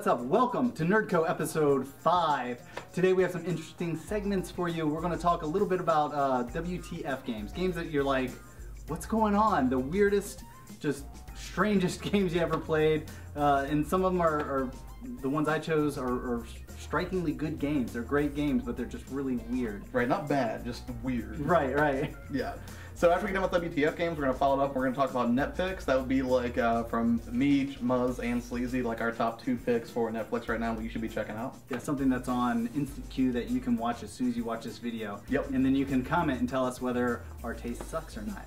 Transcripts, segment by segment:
what's up? Welcome to NerdKO episode 5. Today we have some interesting segments for you. We're going to talk a little bit about WTF games. Games that you're like, what's going on? The weirdest, just strangest games you ever played. And some of them are the ones I chose are strikingly good games. They're great games, but they're just really weird. Right, not bad, just weird. Right. Yeah. So after we get done with WTF games, we're going to follow it up. We're going to talk about net picks. That would be like from me, Muzz, and Sleazy, like our top 2 picks for Netflix right now, what you should be checking out. Yeah, something that's on instant queue that you can watch as soon as you watch this video. Yep. And then you can comment and tell us whether our taste sucks or not.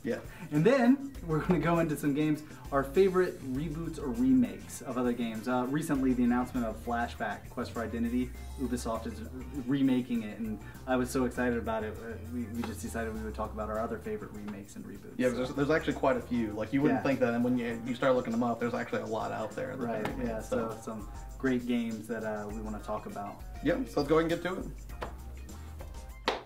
Yeah. And then we're going to go into some games, our favorite reboots or remakes of other games. Recently, the announcement of Flashback, Quest for Identity, Ubisoft is remaking it, and I was so excited about it. We just decided we would talk about our other favorite remakes and reboots. Yeah, there's actually quite a few. Like, you wouldn't think that, and when you start looking them up, there's actually a lot out there. Right, yeah, so some great games that we want to talk about. Yep, so let's go ahead and get to it.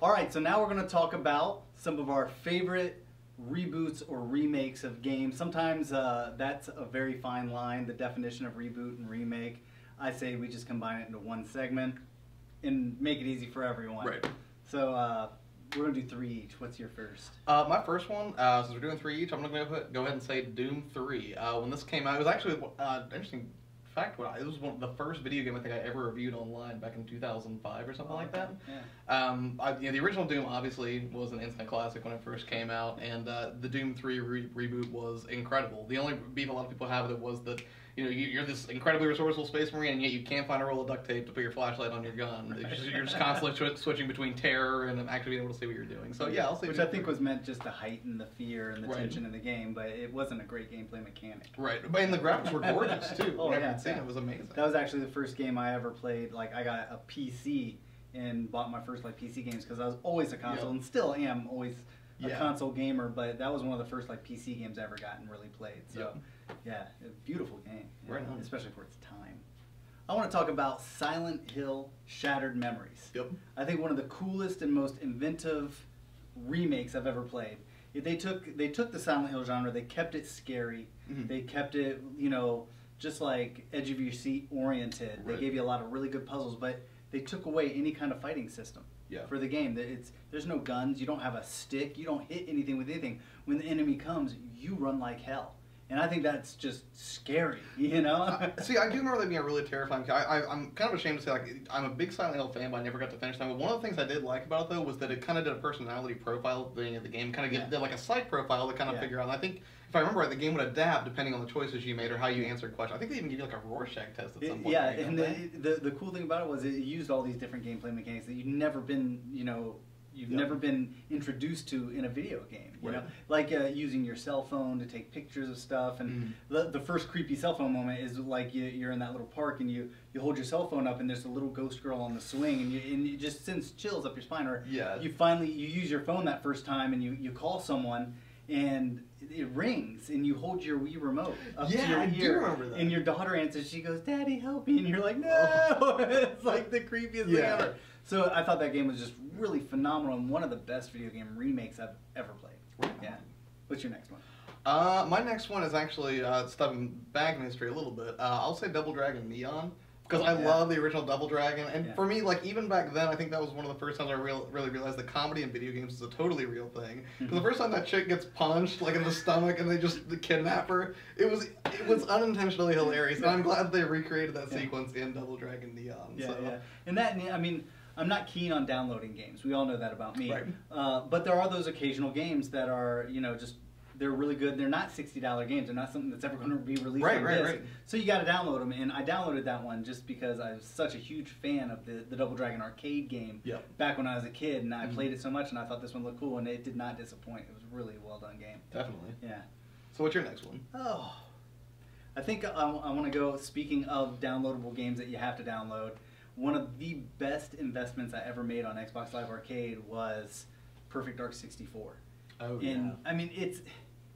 Alright, so now we're going to talk about some of our favorite reboots or remakes of games. Sometimes that's a very fine line, the definition of reboot and remake. I say we just combine it into one segment and make it easy for everyone. Right. So we're going to do 3 each. What's your first? My first one, since we're doing 3 each, I'm going to go ahead and say Doom 3. When this came out, it was actually interesting fact. It was one of the first video game I think I ever reviewed online back in 2005 or something like that. Yeah. The original Doom obviously was an instant classic when it first came out, and the Doom 3 reboot was incredible. The only beef a lot of people have with it was that you're this incredibly resourceful space marine, and yet you can't find a roll of duct tape to put your flashlight on your gun. You're just constantly switching between terror and actually being able to see what you're doing. So yeah, I'll say which I think was meant just to heighten the fear and the tension in the game, but it wasn't a great gameplay mechanic. Right, and the graphics were gorgeous too. Oh yeah, it was amazing. That was actually the first game I ever played. Like, I got a PC and bought my first PC games because I was always a console and still am always a console gamer, but that was one of the first PC games I ever got and really played. So yeah, a beautiful game, especially for its time. I want to talk about Silent Hill Shattered Memories. Yep. I think one of the coolest and most inventive remakes I've ever played. They took the Silent Hill genre, they kept it scary, they kept it, just like edge of your seat oriented. They gave you a lot of really good puzzles, but they took away any kind of fighting system for the game. There's no guns, you don't have a stick, you don't hit anything with anything. When the enemy comes, you run like hell. And I think that's just scary, See, I do remember that being a really terrifying. I'm kind of ashamed to say, like, I'm a big Silent Hill fan, but I never got to finish them. But one of the things I did like about it, though, was that it kind of did a personality profile thing at the game. Kind of did like a psych profile to kind of figure out. And I think, if I remember right, the game would adapt depending on the choices you made or how you answered questions. I think they even give you like a Rorschach test at some point. Yeah, and the cool thing about it was it used all these different gameplay mechanics that you've never been, never been introduced to in a video game, you know? Like using your cell phone to take pictures of stuff, and the first creepy cell phone moment is like you're in that little park and you hold your cell phone up and there's a little ghost girl on the swing and it just sends chills up your spine, or you use your phone that first time and you call someone and it rings and you hold your Wii remote up to your ear, I do remember that. And your daughter answers, she goes, "Daddy, help me," and you're like, "No!" It's like the creepiest thing ever. So I thought that game was just really phenomenal and one of the best video game remakes I've ever played. Yeah. What's your next one? My next one is actually stepping back in history a little bit. I'll say Double Dragon Neon. Because I love the original Double Dragon, and for me, like, even back then, I think that was one of the first times I really realized that comedy in video games is a totally real thing. Because the first time that chick gets punched, like, in the stomach, and they just kidnap her, it was unintentionally hilarious, and I'm glad they recreated that sequence in Double Dragon Neon. And that, I mean, I'm not keen on downloading games. We all know that about me. But there are those occasional games that are, they're really good. They're not $60 games. They're not something that's ever going to be released on disc. So you got to download them. And I downloaded that one just because I was such a huge fan of the Double Dragon arcade game back when I was a kid. And I played it so much, and I thought this one looked cool, and it did not disappoint. It was really a well done game. Definitely. Yeah. So what's your next one? Oh, I think I want to go, speaking of downloadable games that you have to download, one of the best investments I ever made on Xbox Live Arcade was Perfect Dark 64. Oh, yeah. And I mean,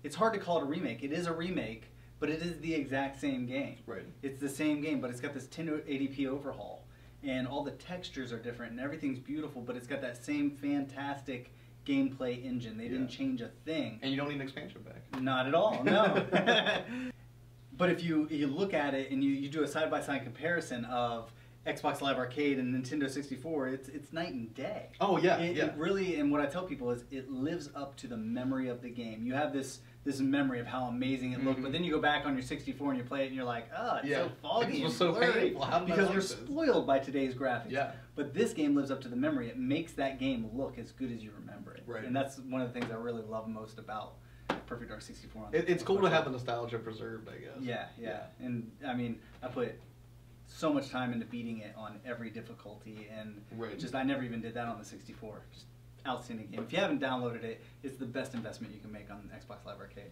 it's hard to call it a remake. It is a remake, but it is the exact same game. Right. It's the same game, but it's got this 1080p overhaul, and all the textures are different, and everything's beautiful, but it's got that same fantastic gameplay engine. They didn't change a thing. And you don't need an expansion pack. Not at all, no. But if you look at it and you do a side-by-side comparison of Xbox Live Arcade and Nintendo 64, it's night and day. Oh yeah, It really, and what I tell people is it lives up to the memory of the game. You have this memory of how amazing it looked, but then you go back on your 64 and you play it and you're like, oh, it's so foggy and so blurry painful. because we're spoiled by today's graphics. Yeah. But this game lives up to the memory. It makes that game look as good as you remember it. Right. And that's one of the things I really love most about Perfect Dark 64. It's cool to have the nostalgia preserved, I guess. Yeah. And I mean, I put so much time into beating it on every difficulty, and just I never even did that on the 64. Just outstanding game. If you haven't downloaded it, it's the best investment you can make on Xbox Live Arcade.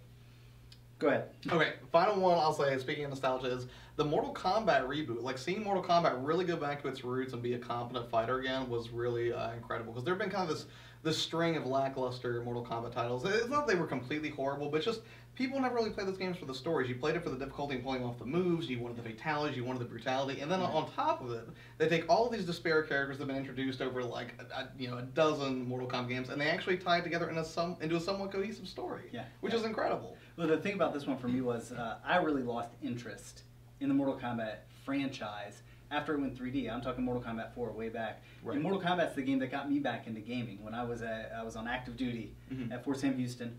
Go ahead. Okay, final one I'll say, speaking of nostalgia, is the Mortal Kombat reboot. Like, seeing Mortal Kombat really go back to its roots and be a competent fighter again was really incredible. Because there have been kind of this string of lackluster Mortal Kombat titles. It's not that they were completely horrible, but just people never really played those games for the stories. You played it for the difficulty in pulling off the moves, you wanted the fatalities, you wanted the brutality, and then on top of it, they take all of these disparate characters that have been introduced over like a dozen Mortal Kombat games, and they actually tie it together into a somewhat cohesive story, which is incredible. Well, the thing about this one for me was I really lost interest in the Mortal Kombat franchise after it went 3D. I'm talking Mortal Kombat 4 way back. Right. And Mortal Kombat's the game that got me back into gaming when I was on active duty at Fort Sam Houston,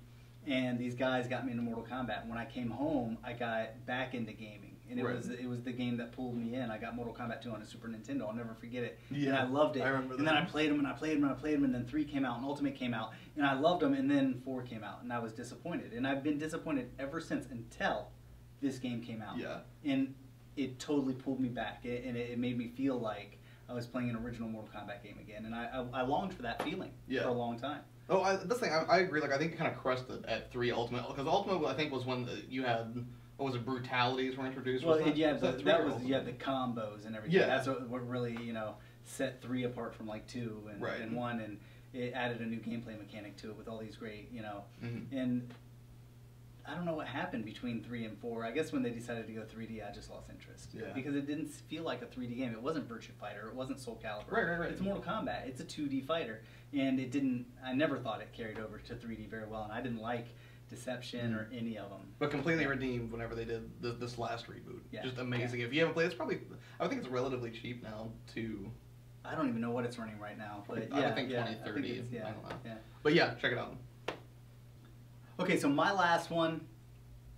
and these guys got me into Mortal Kombat. When I came home, I got back into gaming, and it was the game that pulled me in. I got Mortal Kombat 2 on a Super Nintendo. I'll never forget it. And I loved it. I remember that. And then I played them, and I played them, and I played them, and then 3 came out, and Ultimate came out, and I loved them, and then 4 came out, and I was disappointed. And I've been disappointed ever since until this game came out. Yeah. And it totally pulled me back, and it made me feel like I was playing an original Mortal Kombat game again, and I longed for that feeling for a long time. Oh, this thing, I agree. Like, I think it kind of crushed it at 3 Ultimate, because Ultimate, I think, was when you had, what was it, brutalities were introduced? Well, you had the combos and everything. Yeah. That's what really, set 3 apart from, like, 2 and 1, and it added a new gameplay mechanic to it with all these great, and I don't know what happened between 3 and 4. I guess when they decided to go 3D, I just lost interest. Yeah. Because it didn't feel like a 3D game. It wasn't Virtua Fighter. It wasn't Soul Calibur. Right. It's Mortal Kombat. It's a 2D fighter. And I never thought it carried over to 3D very well. And I didn't like Deception or any of them. But completely redeemed whenever they did this last reboot. Yeah. Just amazing. If you haven't played, it's probably, I think it's relatively cheap now to... I don't even know what it's running right now. But I think 20, 30. I don't know. Yeah. But yeah, check it out. Okay, so my last one,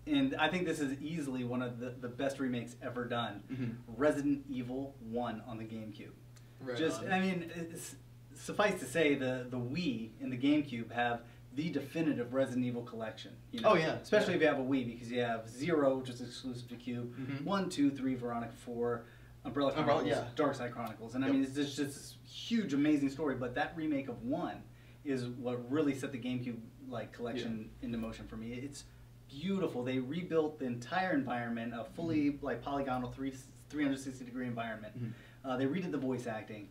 and I think this is easily one of the best remakes ever done, Resident Evil 1 on the GameCube. Right. I mean, suffice to say, the Wii and the GameCube have the definitive Resident Evil collection. Oh yeah. Especially if you have a Wii, because you have 0, which is exclusive to Cube, 1, 2, 3, Veronica 4, Umbrella Chronicles, Dark Side Chronicles, and I mean, it's just this huge, amazing story. But that remake of 1 is what really set the GameCube collection into motion for me. It's beautiful. They rebuilt the entire environment, a fully polygonal 360-degree environment. They redid the voice acting.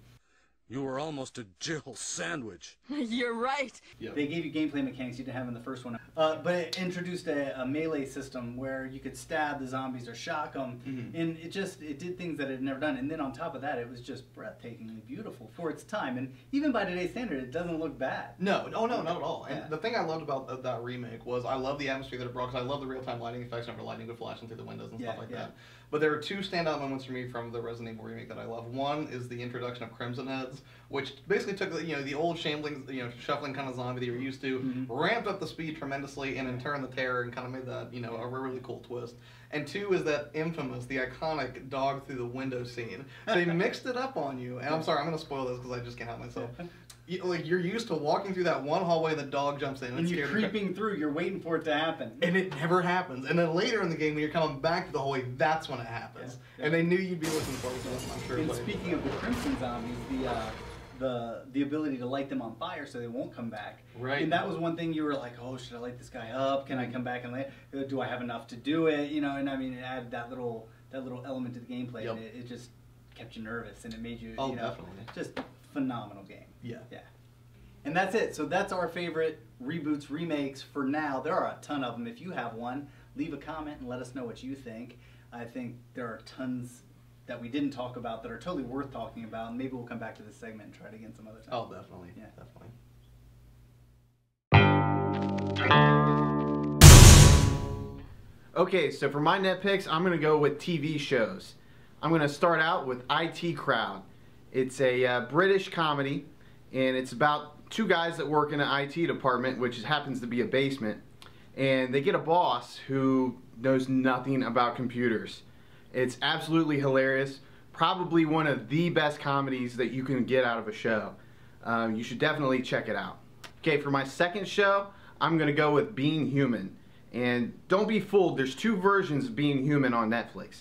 You were almost a Jill sandwich. You're right. Yep. They gave you gameplay mechanics you didn't have in the first one. But it introduced a melee system where you could stab the zombies or shock them. And it did things that it had never done. And then on top of that, it was just breathtakingly beautiful for its time. And even by today's standard, it doesn't look bad. No, not at all. And the thing I loved about that remake was I love the atmosphere that it brought, because I love the flashing lighting effects whenever lightning would flash through the windows and stuff like that. But there are 2 standout moments for me from the Resident Evil remake that I love. One is the introduction of Crimson Heads, which basically took the old shambling, shuffling kind of zombie that you're used to, ramped up the speed tremendously, and in turn the terror, and kind of made that a really cool twist. And 2 is that infamous, the iconic dog through the window scene. They mixed it up on you, and I'm sorry, I'm going to spoil this because I just can't help myself. You're used to walking through that one hallway, the dog jumps in, and you're creeping through. You're waiting for it to happen, and it never happens. And then later in the game, when you're coming back to the hallway, that's when it happens. And they knew you'd be looking forward to this. I'm sure. And speaking of the Crimson Zombies, the ability to light them on fire so they won't come back. Right. And that was one thing you were like, oh, should I light this guy up? Can I come back and light? Do I have enough to do it? And I mean, it added that little element to the gameplay. And it just kept you nervous, and it made you, definitely. Just phenomenal game. Yeah. And that's it. So that's our favorite reboots, remakes for now. There are a ton of them. If you have one, leave a comment and let us know what you think. I think there are tons that we didn't talk about that are totally worth talking about. And maybe we'll come back to this segment and try it again some other time. Oh, definitely. Yeah, definitely. Okay, so for my net picks, I'm going to go with TV shows. I'm going to start out with IT Crowd. It's a British comedy, and it's about two guys that work in an IT department, which happens to be a basement, and they get a boss who knows nothing about computers. It's absolutely hilarious. Probably one of the best comedies that you can get out of a show. You should definitely check it out. Okay, for my second show, I'm going to go with Being Human. And don't be fooled, there's two versions of Being Human on Netflix.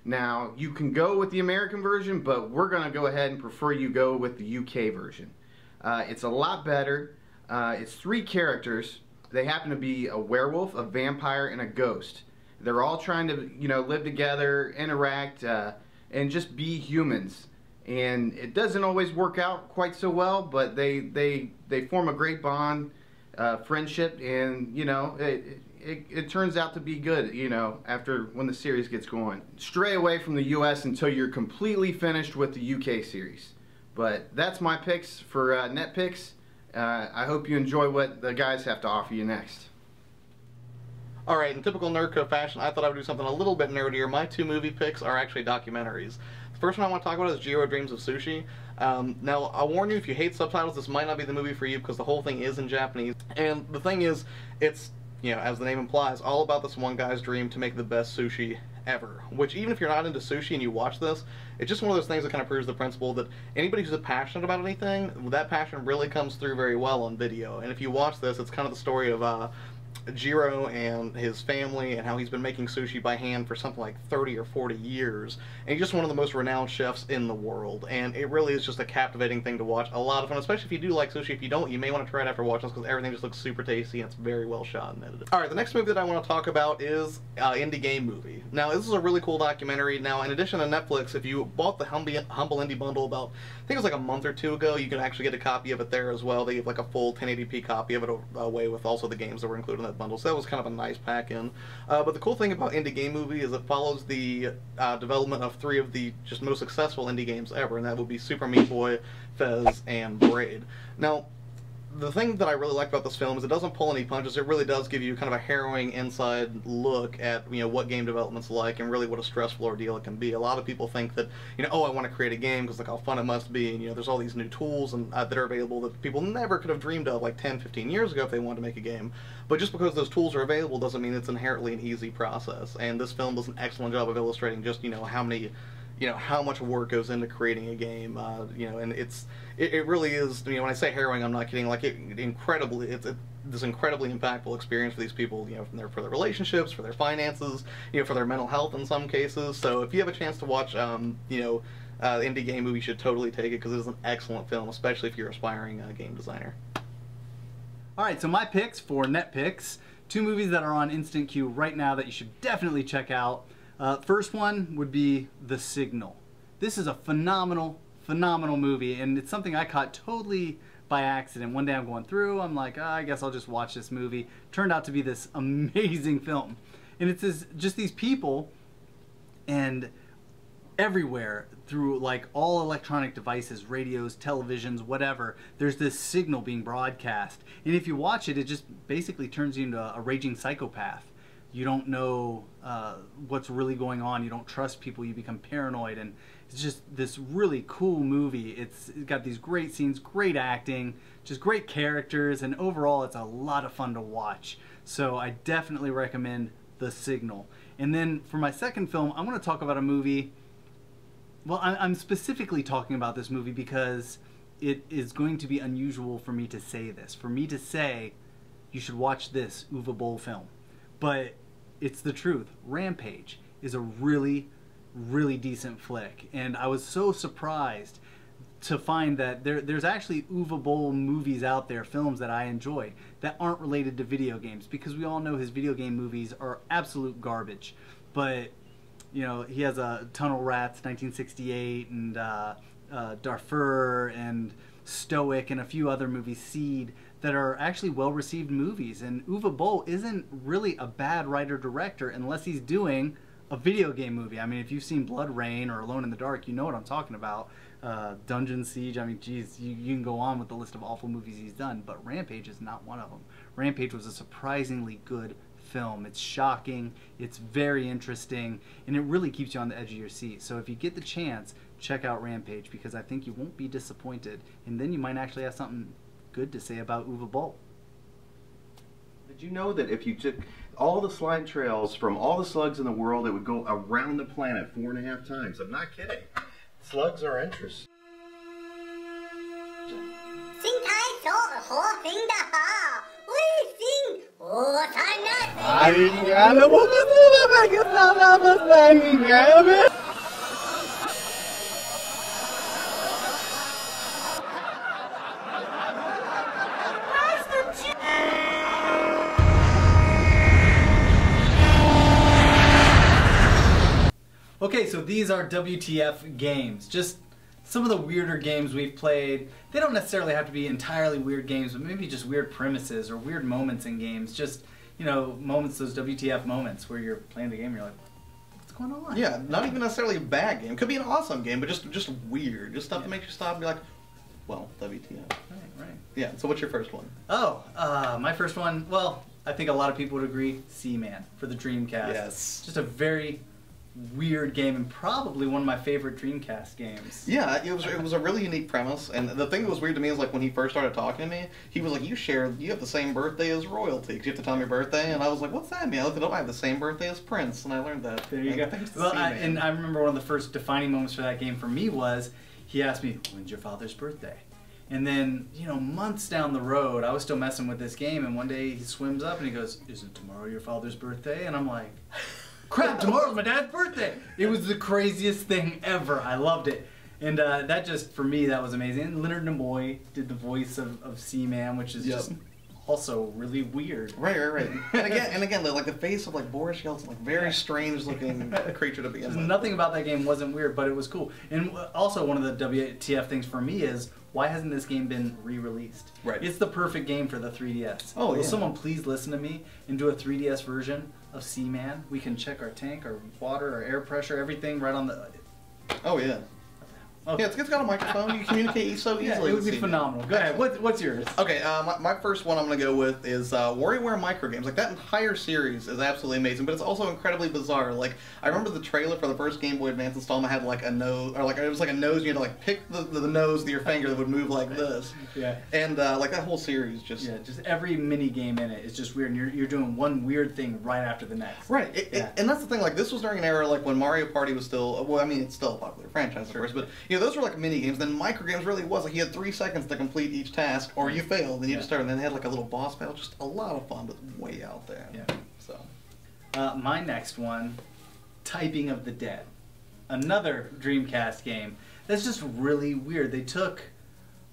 Now, you can go with the American version, but we're going to go ahead and prefer you go with the UK version. It's a lot better. It's three characters. They happen to be a werewolf, a vampire, and a ghost. They're all trying to, live together, interact, and just be humans. And it doesn't always work out quite so well, but they form a great bond, friendship, and it turns out to be good, after when the series gets going. Stray away from the US until you're completely finished with the UK series. But that's my picks for net picks. I hope you enjoy what the guys have to offer you next. Alright, in typical NerdKO fashion, I thought I would do something a little bit nerdier. My two movie picks are actually documentaries. The first one I want to talk about is Jiro Dreams of Sushi. Now, I'll warn you, if you hate subtitles, this might not be the movie for you because the whole thing is in Japanese. And the thing is, it's, as the name implies, all about this one guy's dream to make the best sushi ever. Which, even if you're not into sushi and you watch this, it's just one of those things that kind of proves the principle that anybody who's passionate about anything, that passion really comes through very well on video. And if you watch this, it's kind of the story of Jiro and his family and how he's been making sushi by hand for something like 30 or 40 years. And he's just one of the most renowned chefs in the world. And it really is just a captivating thing to watch. A lot of fun, especially if you do like sushi. If you don't, you may want to try it after watching this because everything just looks super tasty and it's very well shot and edited. Alright, the next movie that I want to talk about is Indie Game Movie. Now, this is a really cool documentary. Now, in addition to Netflix, if you bought the Humble Indie Bundle about, I think it was like a month or two ago, you can actually get a copy of it there as well. They give like a full 1080p copy of it away with also the games that were included in that bundle. So that was kind of a nice pack-in. But the cool thing about Indie Game Movie is it follows the development of three of the just most successful indie games ever, and that would be Super Meat Boy, Fez, and Braid. Now, the thing that I really like about this film is it doesn't pull any punches. It really does give you kind of a harrowing inside look at what game development's like and really what a stressful ordeal it can be. A lot of people think that oh, I want to create a game because look how fun it must be, and there's all these new tools and that are available that people never could have dreamed of like 10-15 years ago if they wanted to make a game. But just because those tools are available doesn't mean it's inherently an easy process. And this film does an excellent job of illustrating just how many how much work goes into creating a game, and it really is, when I say harrowing, I'm not kidding, like it's this incredibly impactful experience for these people, for their relationships, for their finances, for their mental health in some cases. So if you have a chance to watch, Indie Game Movie, you should totally take it because it is an excellent film, especially if you're an aspiring game designer. Alright, so my picks for net picks, two movies that are on Instant Queue right now that you should definitely check out. First one would be The Signal. This is a phenomenal movie, and it's something I caught totally by accident. One day I'm going through, I'm like, I guess I'll just watch this movie. Turned out to be this amazing film. And it's just these people, and everywhere through like all electronic devices, radios, televisions, whatever, there's this signal being broadcast. And if you watch it, it just basically turns you into a raging psychopath. You don't know what's really going on. You don't trust people. You become paranoid. And it's just this really cool movie. It's got these great scenes, great acting, just great characters, and overall it's a lot of fun to watch. So I definitely recommend The Signal. And then for my second film, I'm going to talk about a movie. Well, I'm specifically talking about this movie because it is going to be unusual for me to say this. For me to say, you should watch this Uwe Boll film. But it's the truth. Rampage is a really, really decent flick. And I was so surprised to find that there's actually Uwe Boll movies out there, films that I enjoy, that aren't related to video games. Because we all know his video game movies are absolute garbage. But, he has Tunnel Rats, 1968, and Darfur, and Stoic, and a few other movies, Seed, that are actually well-received movies. And Uwe Boll isn't really a bad writer-director unless he's doing a video game movie. I mean, if you've seen Blood Rain or Alone in the Dark, you know what I'm talking about. Dungeon Siege, I mean, geez, you can go on with the list of awful movies he's done, but Rampage is not one of them. Rampage was a surprisingly good film. It's shocking, it's very interesting, and it really keeps you on the edge of your seat. So if you get the chance, check out Rampage, because I think you won't be disappointed, and then you might actually have something good to say about Uwe Boll. Did you know that if you took all the slime trails from all the slugs in the world, it would go around the planet 4.5 times? I'm not kidding. Slugs are interesting. 新台手和平的好，微信我才那。Okay, so these are WTF games. Just some of the weirder games we've played. They don't necessarily have to be entirely weird games, but maybe just weird premises or weird moments in games. Just, you know, moments, those WTF moments where you're playing the game and you're like, what's going on? Yeah, not even necessarily a bad game. Could be an awesome game, but just weird. Just stuff that makes you stop and be like, well, WTF. Right. Yeah, so what's your first one? Oh, my first one, well, I think a lot of people would agree, Seaman for the Dreamcast. Yes. Just a very weird game and probably one of my favorite Dreamcast games. Yeah, it was a really unique premise, and the thing that was weird to me is like when he first started talking to me, he was like, you have the same birthday as royalty, because you have to tell me your birthday, and I was like, what's that mean? I looked it up, I have the same birthday as Prince, and I learned that. There you go. Well, and I remember one of the first defining moments for that game for me was, he asked me, when's your father's birthday? And then, you know, months down the road, I was still messing with this game, and one day he swims up and he goes, isn't tomorrow your father's birthday? And I'm like, crap, tomorrow's my dad's birthday. It was the craziest thing ever. I loved it. And that just, for me, that was amazing. And Leonard Nimoy did the voice of Seaman, which is just also really weird. Right. And again, like the face of like Boris Yeltsin, like very strange looking creature to begin with. Nothing about that game wasn't weird, but it was cool. And also one of the WTF things for me is, why hasn't this game been re-released? Right. It's the perfect game for the 3DS. Oh, Will someone please listen to me and do a 3DS version of Seaman? We can check our tank, our water, our air pressure, everything right on the... Oh, yeah. Okay. Yeah, it's got a microphone. You communicate so easily. It would be phenomenal. Go ahead. What's yours? Okay, my first one I'm going to go with is WarioWare microgames. Like, that entire series is absolutely amazing, but it's also incredibly bizarre. Like, I remember the trailer for the first Game Boy Advance installment had, like, a nose, or, like, it was like a nose, and you had to, like, pick the nose with your finger that would move like this. Yeah. And, like, that whole series just... Yeah, just every mini game in it is just weird, and you're doing one weird thing right after the next. Right, and that's the thing, like, this was during an era, like, when Mario Party was still, well, I mean, it's still a popular franchise, of course, but, you know, those were, like, mini games. Then microgames really was, like, you had 3 seconds to complete each task, or you failed, and you just started, and then they had, like, a little boss battle, just a lot of fun, but way out there. Yeah. So. My next one, Typing of the Dead. Another Dreamcast game that's just really weird. They took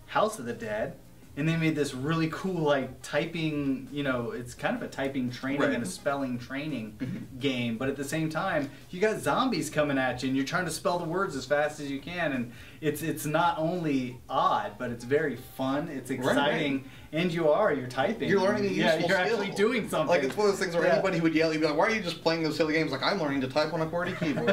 House of the Dead, and they made this really cool, like, typing, you know, it's kind of a typing training and a spelling training game, but at the same time, you got zombies coming at you, and you're trying to spell the words as fast as you can, and it's not only odd, but it's very fun, it's exciting, and you're typing. You're learning a useful you're skill. Actually doing something. Like, it's one of those things where anybody would yell, you'd be like, why are you just playing those silly games? Like, I'm learning to type on a QWERTY keyboard.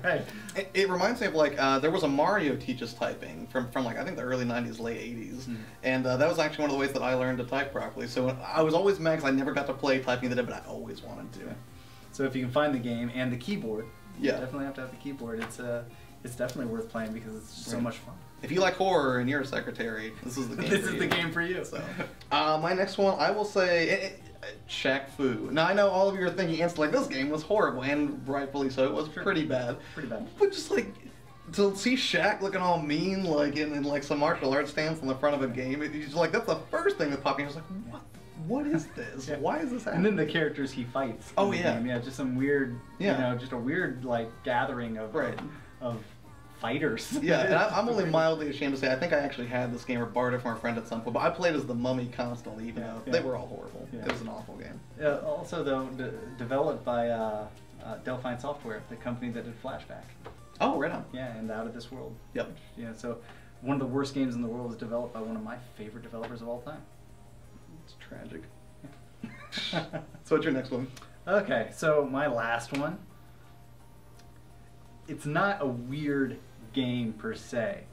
Right. It reminds me of, like, there was a Mario Teaches Typing from like, I think the early 90s, late 80s, and that was actually one of the ways that I learned to type properly. So I was always mad because I never got to play Typing of the Dead, but I always wanted to. So if you can find the game and the keyboard, you Yeah. definitely have to have the keyboard. It's definitely worth playing because it's just so much fun. If you like horror and you're a secretary, this is the game This for is you. the game for you. So, my next one, I will say, Shaq Fu. Now, I know all of you are thinking instantly, this game was horrible, and rightfully so. It was pretty bad. Pretty bad. But just, like, to see Shaq looking all mean, like, in like, some martial arts stance on the front of a game, it's like, that's the first thing that popped in. I was like, what is this? Why is this happening? And then the characters he fights. Oh, in the yeah. game. Yeah, just some weird, you know, just a weird, like, gathering of fighters. Yeah, and I'm only mildly ashamed to say I think I actually had this game or borrowed it from a friend at some point, but I played as the Mummy constantly, even though they were all horrible. Yeah. It was an awful game. Also, though, developed by Delphine Software, the company that did Flashback. Oh, right on. Yeah, and Out of This World. Yep. Yeah, so one of the worst games in the world was developed by one of my favorite developers of all time. It's tragic. So what's your next one? Okay, so my last one. It's not a weird game per se,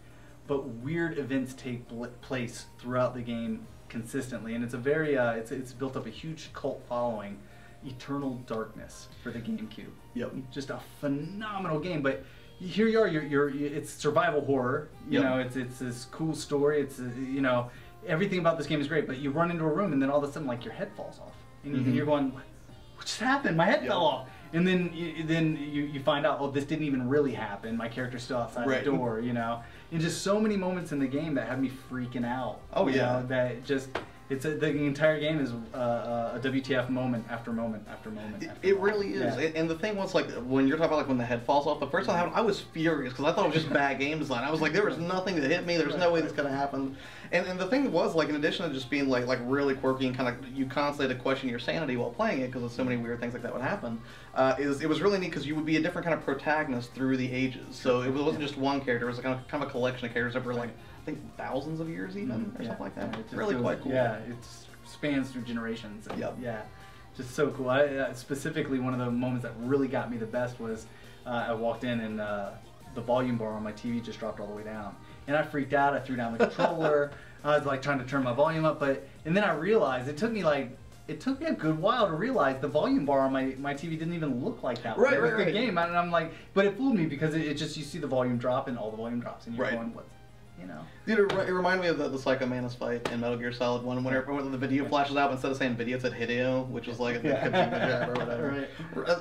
but weird events take place throughout the game consistently, and it's a very it's built up a huge cult following. Eternal Darkness for the GameCube. Yep. Just a phenomenal game, but here you are. It's survival horror. You know, it's this cool story. It's you know, everything about this game is great. But you run into a room and then all of a sudden, like, your head falls off, and you're going, "What just happened? My head fell off." And then you find out, oh, this didn't even really happen. My character's still outside the door. You know, and just so many moments in the game that had me freaking out. Oh yeah. You know, that just. The entire game is a WTF moment after moment after moment. It really is. Yeah. And the thing was, like, when you're talking about, like, when the head falls off, the first time it happened, I was furious because I thought it was just bad game design. I was like, there was nothing that hit me. There's no way this could have happened. And the thing was, like, in addition to just being like really quirky and kind of you constantly had to question your sanity while playing it because of so many weird things like that would happen, it was really neat because you would be a different kind of protagonist through the ages. So it wasn't just one character. It was kind of a collection of characters over, like, I think thousands of years even or something like that. It's really quite cool. Yeah, it spans through generations. And, yeah, just so cool. Specifically, one of the moments that really got me the best was I walked in and the volume bar on my TV just dropped all the way down, and I freaked out. I threw down the controller. I was like trying to turn my volume up, and then I realized it took me a good while to realize the volume bar on my TV didn't even look like that. Right. The game, and I'm like, but it fooled me because it just, you see the volume drop and all the volume drops, and you're going, what? You know. Dude, it reminded me of the Psycho Mantis fight in Metal Gear Solid 1 when the video flashes out, instead of saying video, it said Hideo, which was like a Kojima jab or whatever.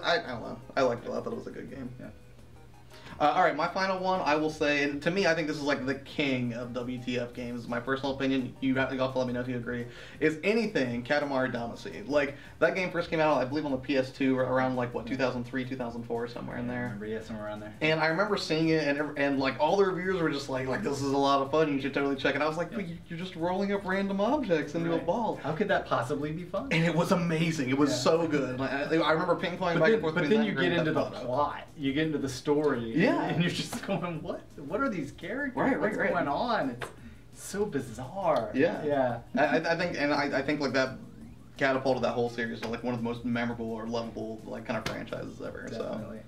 I don't know. I liked it. I thought it was a good game. Yeah. Alright, my final one, I will say, and to me, I think this is like the king of WTF games, my personal opinion, you have to let me know if you agree, is anything Katamari Damacy. Like, that game first came out, I believe, on the PS2 around, like, what, 2003, 2004, somewhere in there. I remember, yeah, somewhere around there. And I remember seeing it, and like, all the reviewers were just like, this is a lot of fun, you should totally check it out. I was like, but you're just rolling up random objects into a ball. How could that possibly be fun? And it was amazing. It was so good. Like, I remember ping-ponging back and forth. But then you get into the plot. You get into the story. Yeah. And you're just going, what are these characters? What's right. going on? It's so bizarre. Yeah. I think like that catapulted that whole series to like one of the most memorable or lovable like kind of franchises ever. Definitely. So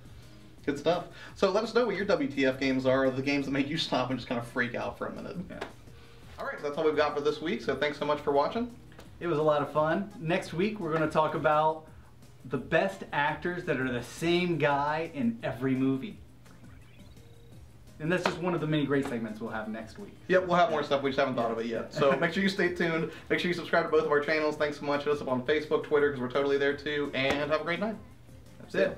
good stuff. So let us know what your WTF games are, the games that make you stop and just kind of freak out for a minute. Yeah. Alright, so that's all we've got for this week, so thanks so much for watching. It was a lot of fun. Next week we're going to talk about the best actors that are the same guy in every movie. And that's just one of the many great segments we'll have next week. Yep, we'll have more stuff. We just haven't thought of it yet. So make sure you stay tuned. Make sure you subscribe to both of our channels. Thanks so much. Hit us up on Facebook, Twitter, because we're totally there too. And have a great night. That's it.